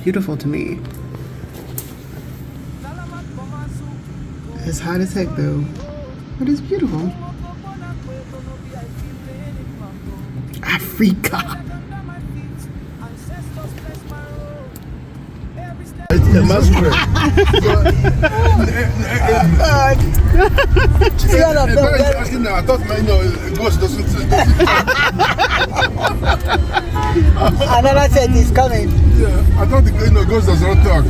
beautiful to me. It's hot as heck though, but it's beautiful. Africa. It's a massacre. I thought, ghost doesn't. Another said he's coming. Yeah, I thought ghost does not talk.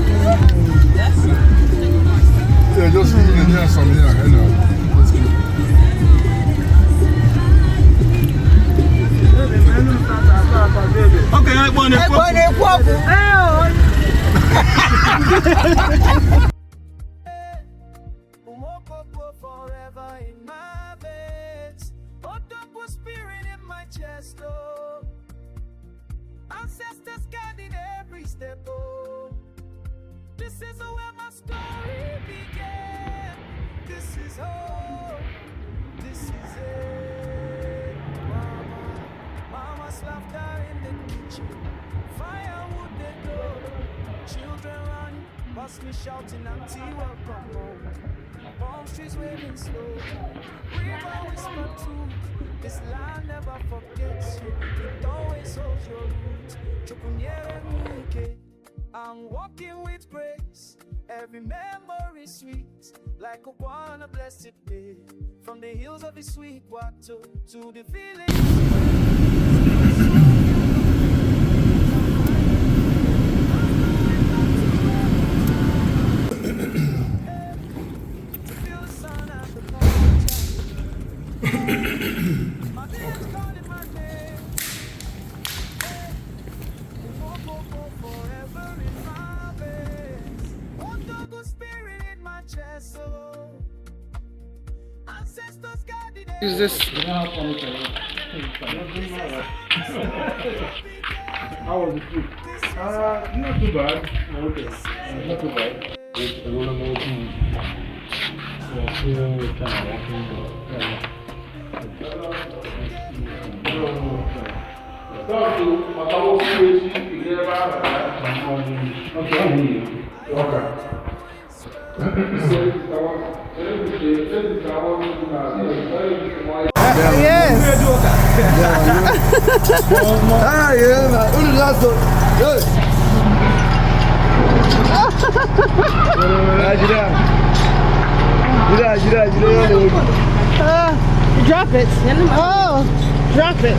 Yeah, just hear some here. That's good. Okay, I want to. Forever in my veins, octopus spirit in my chest, oh. Ancestors guiding every step, oh. This is where my story began. This is home. This is it. Mama's laughter in the kitchen. Firewood the door. Children running, past me shouting, Auntie, welcome home. Palm trees waving slow. River whisper too. This land never forgets you. It always holds your roots. Chukunyere muke. I'm walking with grace. Every memory sweet, like a one blessed day. From the hills of the sweet water to the village. Is this? How was the food? Not too bad. Okay. Not too bad. It's a little more food. Yes. Drop it. Oh, drop it.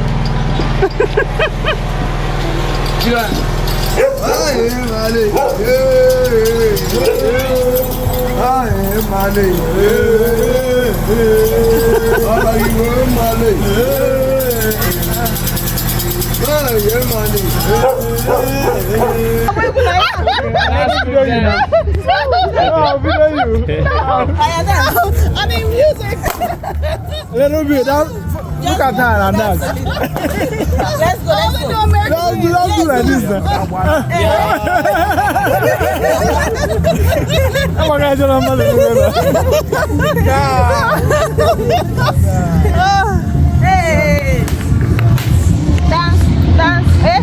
I need music. Little bit. Look at that and that. Let's go. Don't do like this now. I'm going to go Hey. Dance, dance. Hey.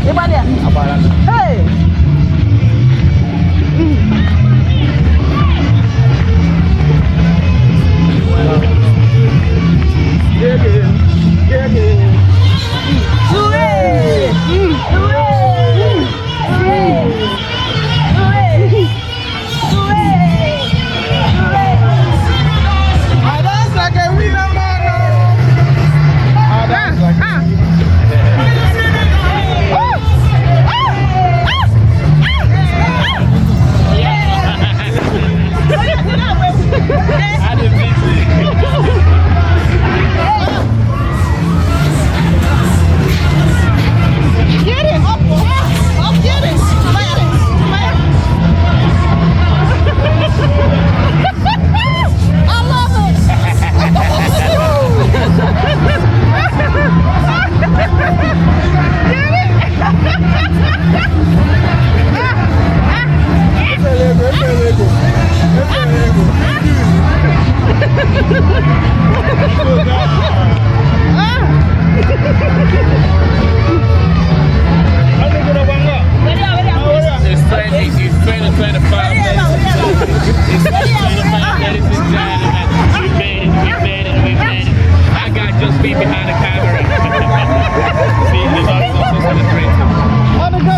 Everybody. Hey. behind the camera. See, he's also celebrating. On the go,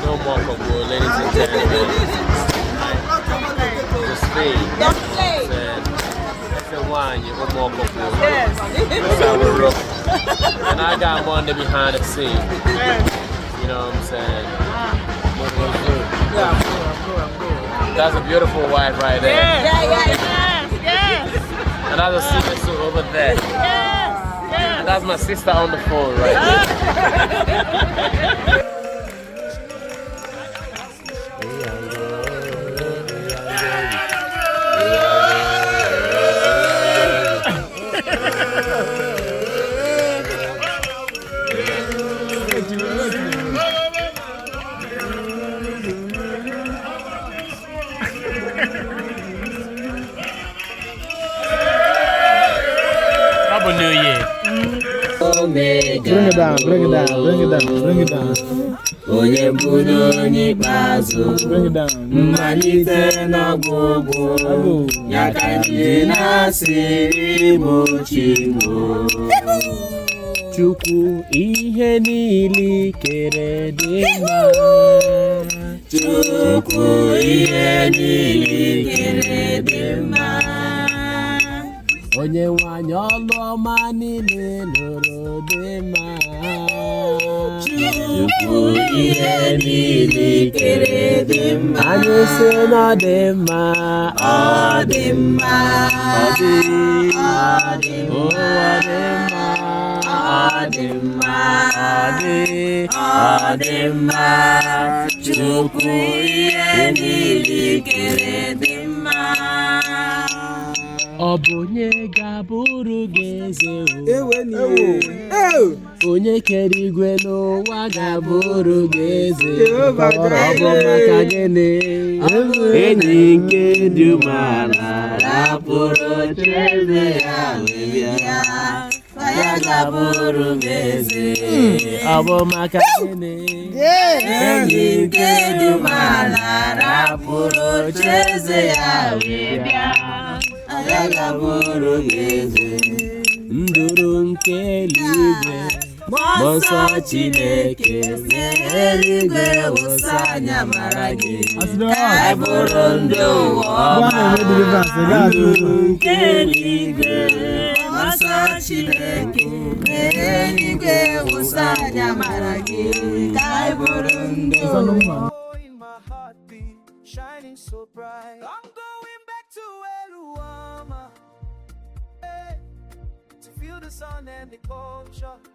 No more combo, ladies and gentlemen. Just stay. Don't play. That's Nwanyi, no more combo. Yes. That's how we rock. And I got Monday behind the scene. You know what I'm saying? Yeah, That's a beautiful wife right there. yes. And that's a secret suit over there. And that's my sister on the phone right there. Happy New Year. Bring it down, bring it down, bring it down, bring it down. Bring it down. Mmalite n'ọgwụgwụ ya ka ndị na-asịrị m Chimo. Chukwu ihe niile kere dị mma. Chukwu ihe niile kere dị mma. Onye nwanyị ọlụ ọma niile lụrụ dị mma. Chukwu ihe niile kere dị mma. Anyị sị na ọ dị mma. Ọ dị mma. Ọ dị Ọ dị mma. Ọ dị mma. Ọ dị mma. Ọ dị mma. Chukwu ihe niile kere dị mma. Ọ bụ onye ga-abụrụ gị eze onye kere igwe n'ụwa ga-abụrụ gị eze. Ọ bụ maka gịnị enyi nke dị umeala rapụrụ ocheeze ya wee bịa, ya ga-abụrụ m eze. Ọ bụ maka gịnị Enyi nke dị umeala rapụrụ ocheeze ya wee bịa, ya ga-abụrụ m eze. nduru nke eluigwe Mmụọ nsọ Chineke si eluigwe wụsa anya mara gị, ka anyị bụrụ ndị ụwa ọma. Nduru nke eluigwe, mmụọ nsọ Chineke si eluigwe wụsa anya mara gị, ka anyị bụrụ ndị ụwa ọma. In my heartbeat, shining so bright. I'm going back to Eluama, hey, to feel the sun and the culture.